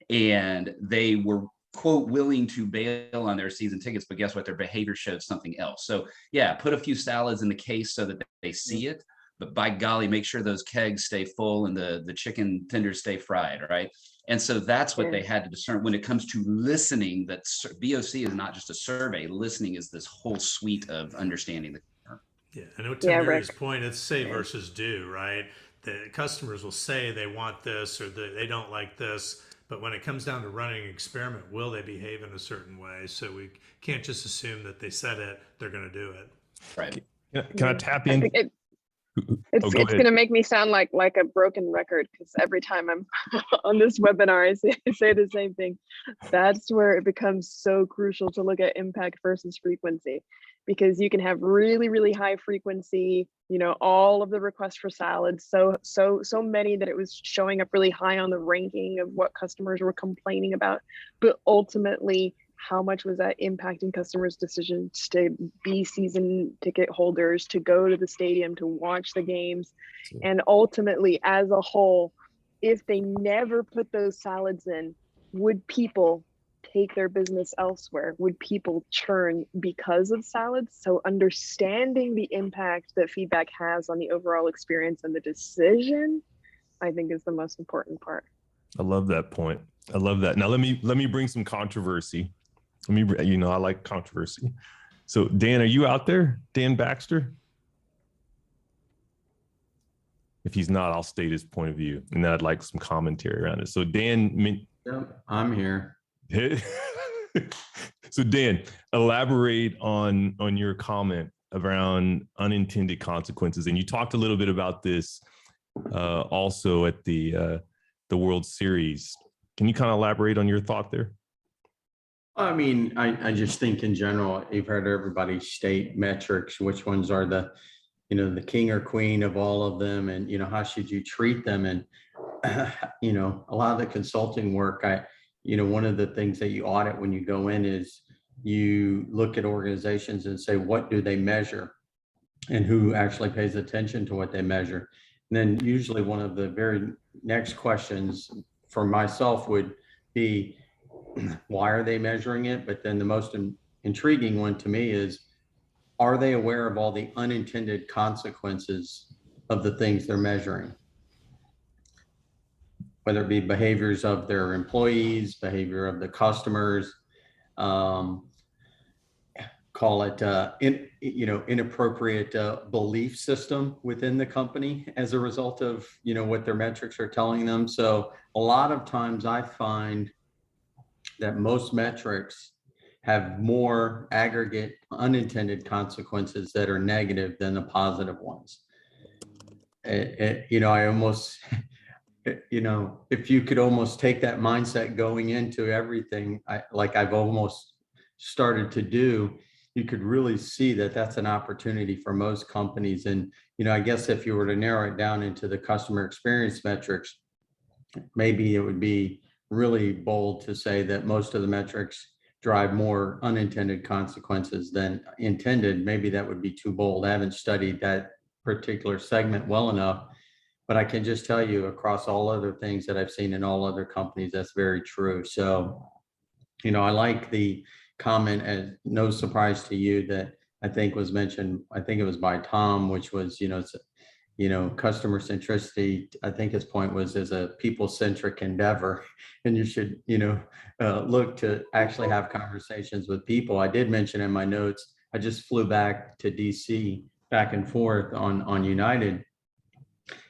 And they were, quote, willing to bail on their season tickets, but guess what? Their behavior showed something else. So yeah, put a few salads in the case so that they see it. But by golly, make sure those kegs stay full and the chicken tenders stay fried, right? And so that's what they had to discern when it comes to listening, that VOC is not just a survey. Listening is this whole suite of understanding the customer. Yeah, I know to Mary's point, it's say versus do, right? The customers will say they want this or they don't like this, but when it comes down to running an experiment, will they behave in a certain way? So we can't just assume that they said it, they're going to do it. Right. Can I tap in? It's going to make me sound like a broken record because every time I'm on this webinar, I say the same thing. That's where it becomes so crucial to look at impact versus frequency, because you can have really, really high frequency, you know, all of the requests for salads, so many that it was showing up really high on the ranking of what customers were complaining about. But ultimately, how much was that impacting customers' decisions to be season ticket holders, to go to the stadium, to watch the games? And ultimately, as a whole, if they never put those salads in, would people take their business elsewhere? Would people churn because of salads? So understanding the impact that feedback has on the overall experience and the decision, I think, is the most important part. I love that point. I love that. Now let me bring some controversy. I like controversy. So Dan, are you out there? Dan Baxter? If he's not, I'll state his point of view, and then I'd like some commentary around it. So Dan, I'm here. So Dan, elaborate on your comment around unintended consequences, and you talked a little bit about this also at the World Series. Can you kind of elaborate on your thought there? I mean, I just think in general, you've heard everybody state metrics, which ones are the king or queen of all of them, and, how should you treat them? And, a lot of the consulting work, one of the things that you audit when you go in is you look at organizations and say, what do they measure and who actually pays attention to what they measure? And then usually one of the very next questions for myself would be, why are they measuring it? But then the most intriguing one to me is, are they aware of all the unintended consequences of the things they're measuring? Whether it be behaviors of their employees, behavior of the customers, call it inappropriate belief system within the company as a result of what their metrics are telling them. So a lot of times I find that most metrics have more aggregate unintended consequences that are negative than the positive ones. I almost, if you could almost take that mindset going into everything, I've almost started to do, you could really see that that's an opportunity for most companies. And, I guess if you were to narrow it down into the customer experience metrics, maybe it would be really bold to say that most of the metrics drive more unintended consequences than intended. Maybe that would be too bold. I haven't studied that particular segment well enough, But I can just tell you across all other things that I've seen in all other companies, that's very true. So, I like the comment, as no surprise to you, that I think was mentioned, I think it was by Tom, which was, customer centricity, I think his point was, is a people-centric endeavor, and you should, look to actually have conversations with people. I did mention in my notes, I just flew back to DC back and forth on United.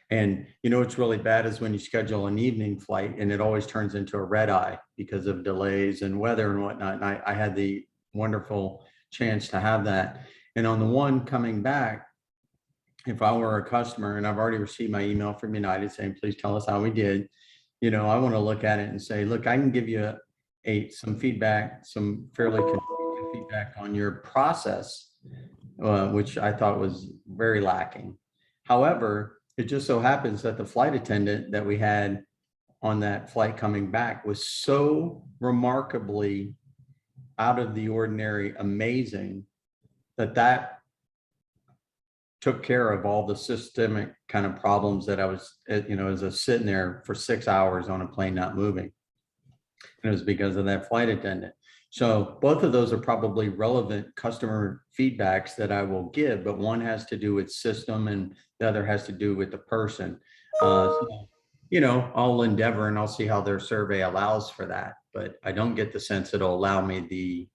And what's really bad is when you schedule an evening flight and it always turns into a red eye because of delays and weather and whatnot. And I had the wonderful chance to have that. And on the one coming back, if I were a customer and I've already received my email from United saying, please tell us how we did, I want to look at it and say, look, I can give you some feedback, some fairly constructive feedback on your process, which I thought was very lacking. However, it just so happens that the flight attendant that we had on that flight coming back was so remarkably out of the ordinary amazing that took care of all the systemic kind of problems that I was, as I was sitting there for 6 hours on a plane not moving. And it was because of that flight attendant. So both of those are probably relevant customer feedbacks that I will give, but one has to do with system and the other has to do with the person. I'll endeavor and I'll see how their survey allows for that, but I don't get the sense it'll allow me the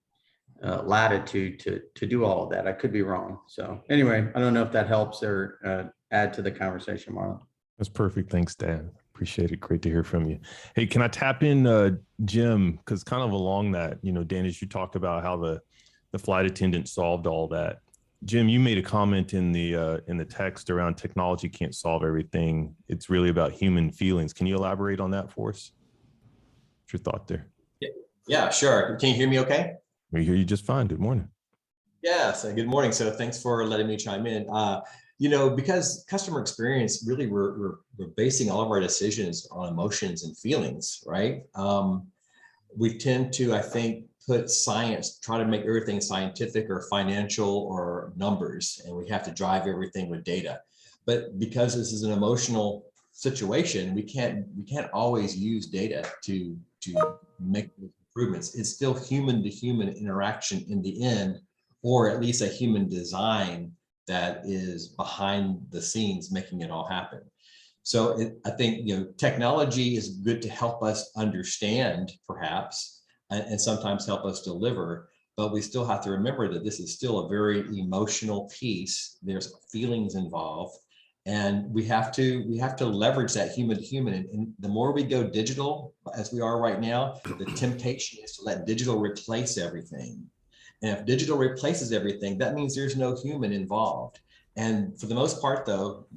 latitude to do all of that. I could be wrong. So anyway, I don't know if that helps or add to the conversation, Marlon. That's perfect. Thanks, Dan. Appreciate it. Great to hear from you. Hey, can I tap in Jim? Because kind of along that, Dan, as you talked about how the flight attendant solved all that. Jim, you made a comment in the text around technology can't solve everything. It's really about human feelings. Can you elaborate on that for us? What's your thought there? Yeah, sure. Can you hear me okay? We hear you just fine. Good morning. Yeah, so good morning. So thanks for letting me chime in. Because customer experience, really we're basing all of our decisions on emotions and feelings, right? We tend to, I think, put science, try to make everything scientific or financial or numbers, and we have to drive everything with data. But because this is an emotional situation, we can't always use data to make improvements. It's still human to human interaction in the end, or at least a human design that is behind the scenes making it all happen. So I think technology is good to help us understand, perhaps, and sometimes help us deliver, but we still have to remember that this is still a very emotional piece. There's feelings involved, and we have to leverage that human to human. And the more we go digital, as we are right now, the temptation is to let digital replace everything. And if digital replaces everything, that means there's no human involved. And for the most part, though,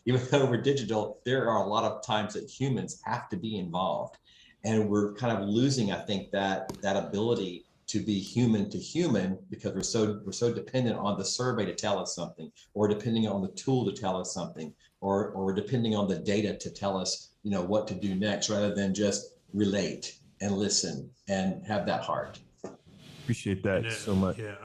even though we're digital, there are a lot of times that humans have to be involved. And we're kind of losing, I think, that ability to be human to human because we're so dependent on the survey to tell us something, or depending on the tool to tell us something, or depending on the data to tell us, what to do next, rather than just relate and listen and have that heart. Appreciate that so much. Yeah,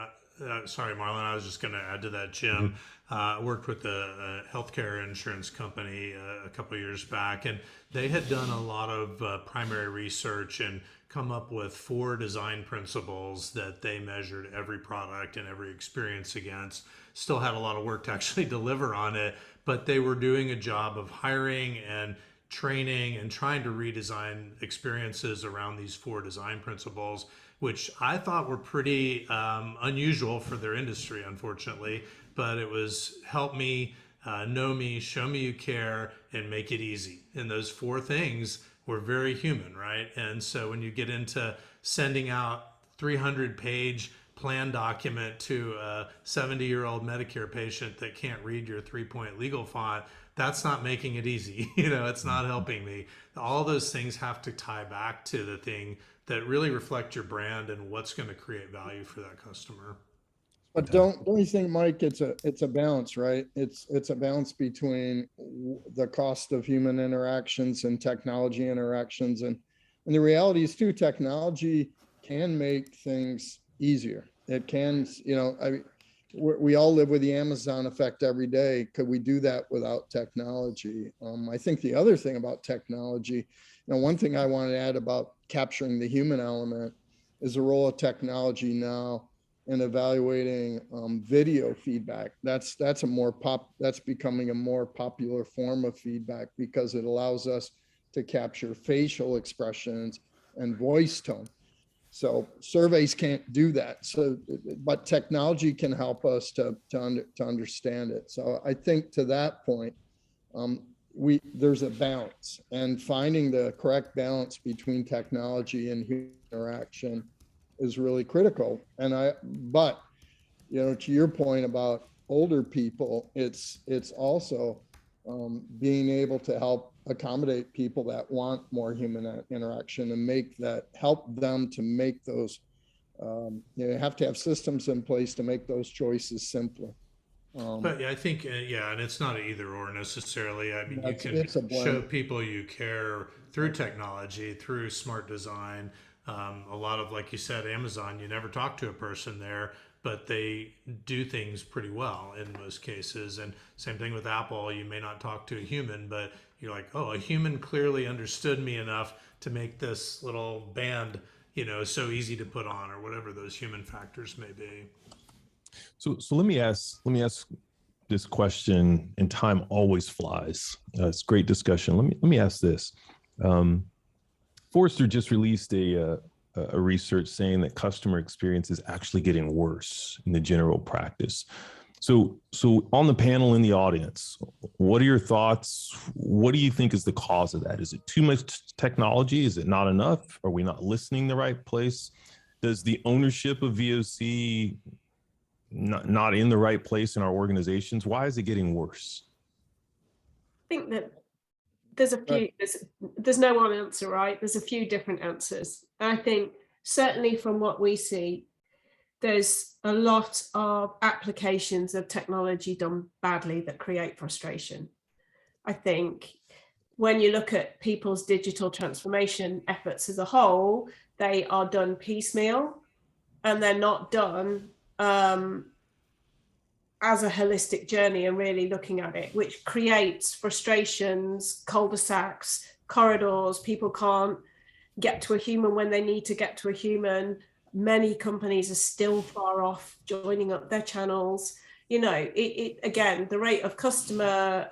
sorry, Marlon. I was just going to add to that, Jim. I worked with a healthcare insurance company a couple of years back, and they had done a lot of primary research and come up with 4 design principles that they measured every product and every experience against. Still had a lot of work to actually deliver on it, but they were doing a job of hiring and training and trying to redesign experiences around these 4 design principles, which I thought were pretty unusual for their industry, unfortunately. But it was help me, know me, show me you care, and make it easy. And those 4 things were very human, right? And so when you get into sending out 300-page plan document to a 70-year-old Medicare patient that can't read your 3-point legal font, that's not making it easy. It's not helping me. All those things have to tie back to the thing that really reflect your brand and what's going to create value for that customer. But don't you think, Mike, it's a balance, right? It's a balance between the cost of human interactions and technology interactions. And the reality is too, technology can make things easier. It can, we all live with the Amazon effect every day. Could we do that without technology? I think the other thing about technology, one thing I want to add about capturing the human element is the role of technology now in evaluating video feedback. That's becoming a more popular form of feedback because it allows us to capture facial expressions and voice tone. So surveys can't do that. So, but technology can help us to understand it. So I think to that point, there's a balance, and finding the correct balance between technology and human interaction is really critical. But to your point about older people, it's also being able to help accommodate people that want more human interaction and help them to make those, you have to have systems in place to make those choices simpler. But yeah, I think, and it's not an either or necessarily. I mean, you can it's a blend. show people you care through technology, through smart design. A lot of, like you said, Amazon, you never talk to a person there, but they do things pretty well in most cases. And same thing with Apple, you may not talk to a human, but you're like, oh, a human clearly understood me enough to make this little band, so easy to put on, or whatever those human factors may be. So let me ask this question, and time always flies. It's great discussion. Let me ask this. Forrester just released a research saying that customer experience is actually getting worse in the general practice. So on the panel, in the audience, what are your thoughts? What do you think is the cause of that? Is it too much technology? Is it not enough? Are we not listening the right place? Does the ownership of VOC not in the right place in our organizations? Why is it getting worse? I think that there's a few, there's no one answer, right? There's a few different answers. And I think certainly from what we see, there's a lot of applications of technology done badly that create frustration. I think when you look at people's digital transformation efforts as a whole, they are done piecemeal and they're not done as a holistic journey and really looking at it, which creates frustrations, cul-de-sacs, corridors. People can't get to a human when they need to get to a human. Many companies are still far off joining up their channels. Again, the rate of customer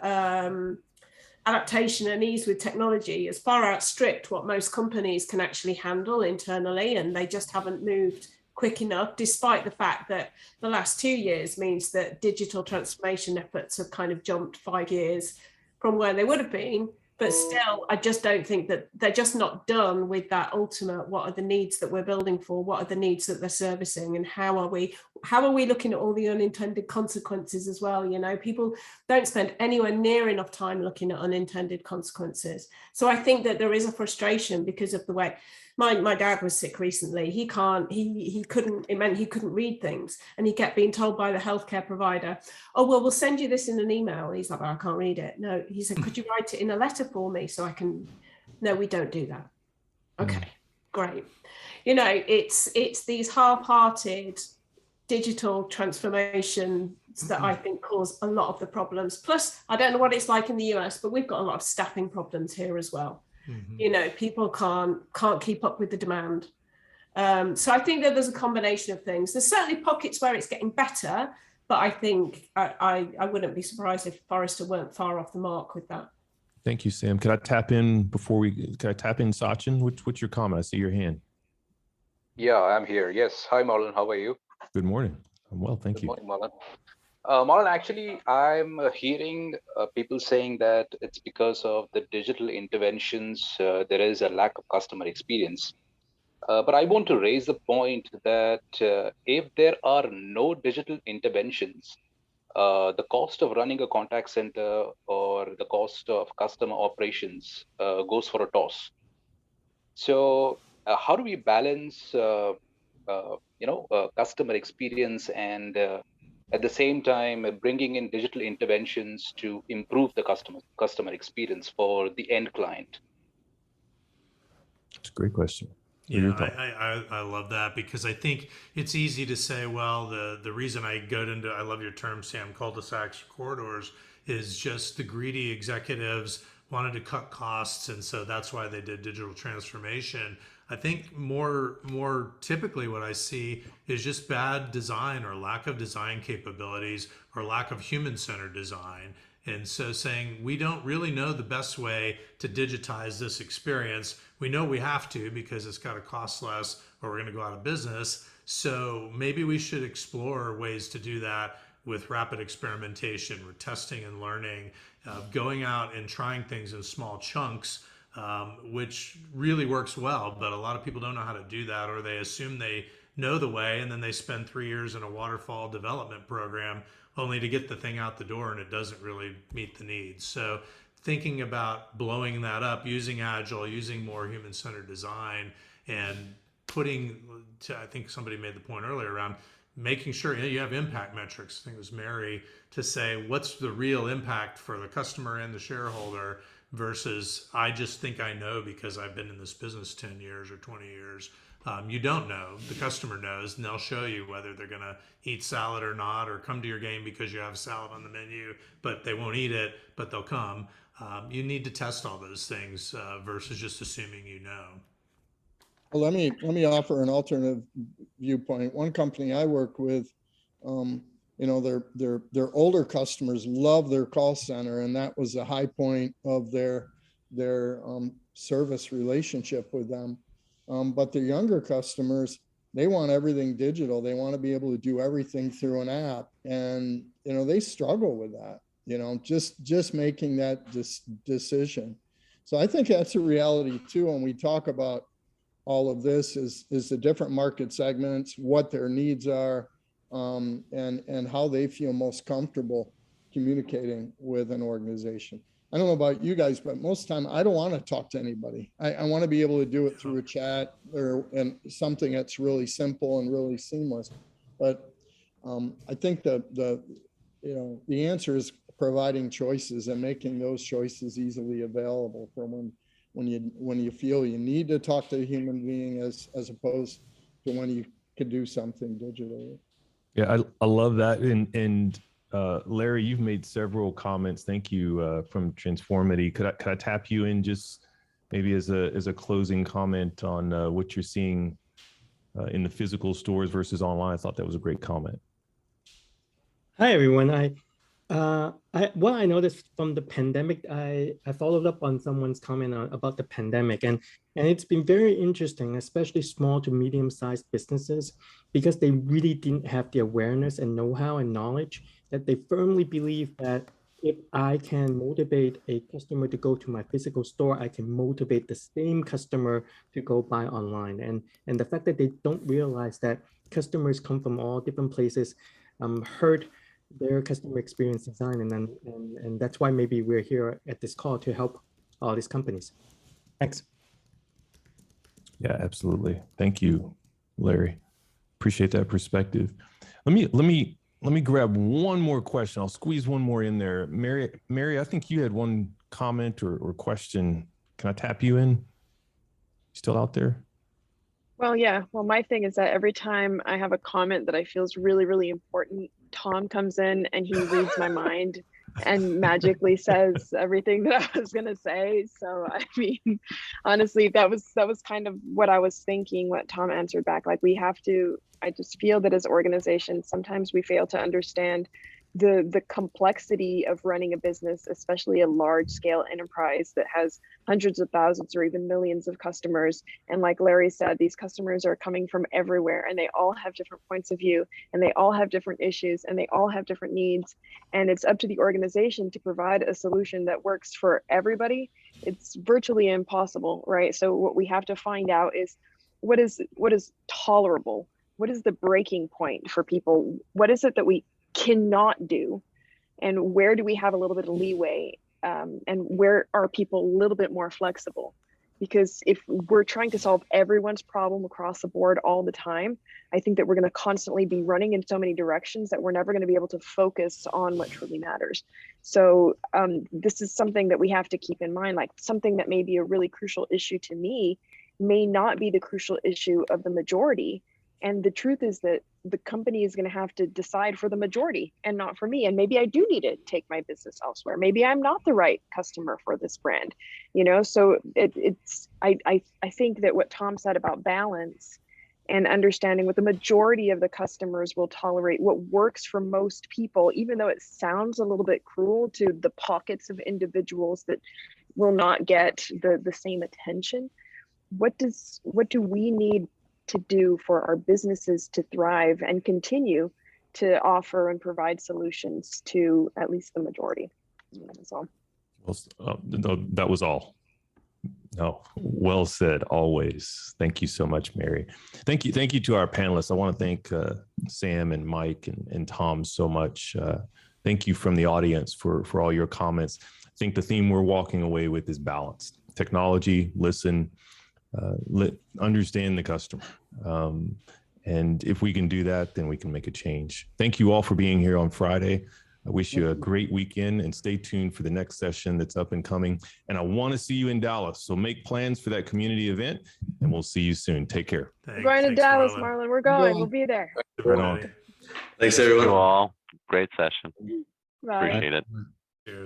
adaptation and ease with technology has far outstripped what most companies can actually handle internally, and they just haven't moved quick enough, despite the fact that the last 2 years means that digital transformation efforts have kind of jumped 5 years from where they would have been. But still, I just don't think that they're just not done with that ultimate, what are the needs that we're building for? What are the needs that they're servicing? And how are we looking at all the unintended consequences as well? People don't spend anywhere near enough time looking at unintended consequences. So I think that there is a frustration because of the way my dad was sick recently. He couldn't read things, and he kept being told by the healthcare provider, oh, well, we'll send you this in an email. And he's like, well, I can't read it. No, he said, could you write it in a letter for me so I can? No, we don't do that. Okay, great. It's these half-hearted digital transformations that I think cause a lot of the problems. Plus, I don't know what it's like in the US, but we've got a lot of staffing problems here as well. People can't keep up with the demand. So I think that there's a combination of things. There's certainly pockets where it's getting better, but I think I wouldn't be surprised if Forrester weren't far off the mark with that. Thank you, Sam. Can I tap in Sachin? What's your comment? I see your hand. Yeah, I'm here. Yes. Hi, Marlon. How are you? Good morning. I'm well, thank you. Good morning, Marlon. Marlon, actually, I'm hearing people saying that it's because of the digital interventions, there is a lack of customer experience. But I want to raise the point that if there are no digital interventions, the cost of running a contact center or the cost of customer operations goes for a toss. So how do we balance, customer experience and at the same time bringing in digital interventions to improve the customer experience for the end client? It's a great question. Your Yeah, thoughts? I love that, because I think it's easy to say, well, the reason I go into, I love your term, Sam, cul-de-sacs or corridors, is just the greedy executives wanted to cut costs, and so that's why they did digital transformation. I think more typically what I see is just bad design or lack of design capabilities or lack of human-centered design. And so saying we don't really know the best way to digitize this experience. We know we have to because it's got to cost less or we're going to go out of business. So maybe we should explore ways to do that with rapid experimentation, with testing and learning, going out and trying things in small chunks, which really works well. But a lot of people don't know how to do that, or they assume they know the way, and then they spend 3 years in a waterfall development program only to get the thing out the door and it doesn't really meet the needs. So thinking about blowing that up, using Agile, using more human-centered design, and I think somebody made the point earlier around making sure you have impact metrics. I think it was Mary, to say what's the real impact for the customer and the shareholder versus I just think I know because I've been in this business 10 years or 20 years. You don't know. The customer knows, and they'll show you whether they're going to eat salad or not, or come to your game because you have salad on the menu, but they won't eat it, but they'll come. You need to test all those things versus just assuming you know. Well, let me offer an alternative viewpoint. One company I work with, their older customers love their call center, and that was the high point of their service relationship with them. But the younger customers, they want everything digital. They want to be able to do everything through an app, and they struggle with that. Just making that decision. So I think that's a reality too. When we talk about all of this, is the different market segments, what their needs are, and how they feel most comfortable communicating with an organization. I don't know about you guys, but most of the time I don't want to talk to anybody. I want to be able to do it through a chat and something that's really simple and really seamless. But I think the answer is providing choices and making those choices easily available for when you feel you need to talk to a human being as opposed to when you could do something digitally. Yeah, I love that. And Larry, you've made several comments. Thank you from Transformity. Could I tap you in just maybe as a closing comment on what you're seeing in the physical stores versus online? I thought that was a great comment. Hi, everyone. What I noticed from the pandemic, I followed up on someone's comment about the pandemic, and it's been very interesting, especially small to medium-sized businesses, because they really didn't have the awareness and know-how and knowledge that they firmly believe that if I can motivate a customer to go to my physical store, I can motivate the same customer to go buy online. And the fact that they don't realize that customers come from all different places hurt their customer experience design, and that's why maybe we're here at this call to help all these companies. Thanks. Yeah, absolutely. Thank you, Larry. Appreciate that perspective. Let me grab one more question. I'll squeeze one more in there. Mary, I think you had one comment or question. Can I tap you in? Still out there? Well, yeah. Well, my thing is that every time I have a comment that I feel is really, really important, Tom comes in and he reads my mind and magically says everything that I was going to say. So, I mean, honestly, that was kind of what I was thinking, what Tom answered back. Like, I just feel that as organizations, sometimes we fail to understand the complexity of running a business, especially a large scale enterprise that has hundreds of thousands or even millions of customers. And like Larry said, these customers are coming from everywhere, and they all have different points of view, and they all have different issues, and they all have different needs. And it's up to the organization to provide a solution that works for everybody. It's virtually impossible, right? So what we have to find out is what is tolerable? What is the breaking point for people? What is it that we cannot do, and where do we have a little bit of leeway, and where are people a little bit more flexible? Because if we're trying to solve everyone's problem across the board all the time, I think that we're going to constantly be running in so many directions that we're never going to be able to focus on what truly matters. So this is something that we have to keep in mind, like something that may be a really crucial issue to me may not be the crucial issue of the majority. And the truth is that the company is going to have to decide for the majority and not for me. And maybe I do need to take my business elsewhere. Maybe I'm not the right customer for this brand, you know? So I think that what Tom said about balance and understanding what the majority of the customers will tolerate, what works for most people, even though it sounds a little bit cruel to the pockets of individuals that will not get the same attention. What do we need to do for our businesses to thrive and continue to offer and provide solutions to at least the majority? That's all. Well, no, that was all. No, well said, always. Thank you so much, Mary. Thank you to our panelists. I want to thank Sam and Mike and Tom so much. Thank you from the audience for all your comments. I think the theme we're walking away with is balanced. Technology, listen, understand the customer. And if we can do that, then we can make a change. Thank you all for being here on Friday. I wish you a great weekend and stay tuned for the next session that's up and coming. And I want to see you in Dallas. So make plans for that community event and we'll see you soon. Take care. We're going to Dallas, Marlon. We're going. We'll be there. Right on. Thanks, everyone. Thank you all. Great session. Bye. Appreciate it.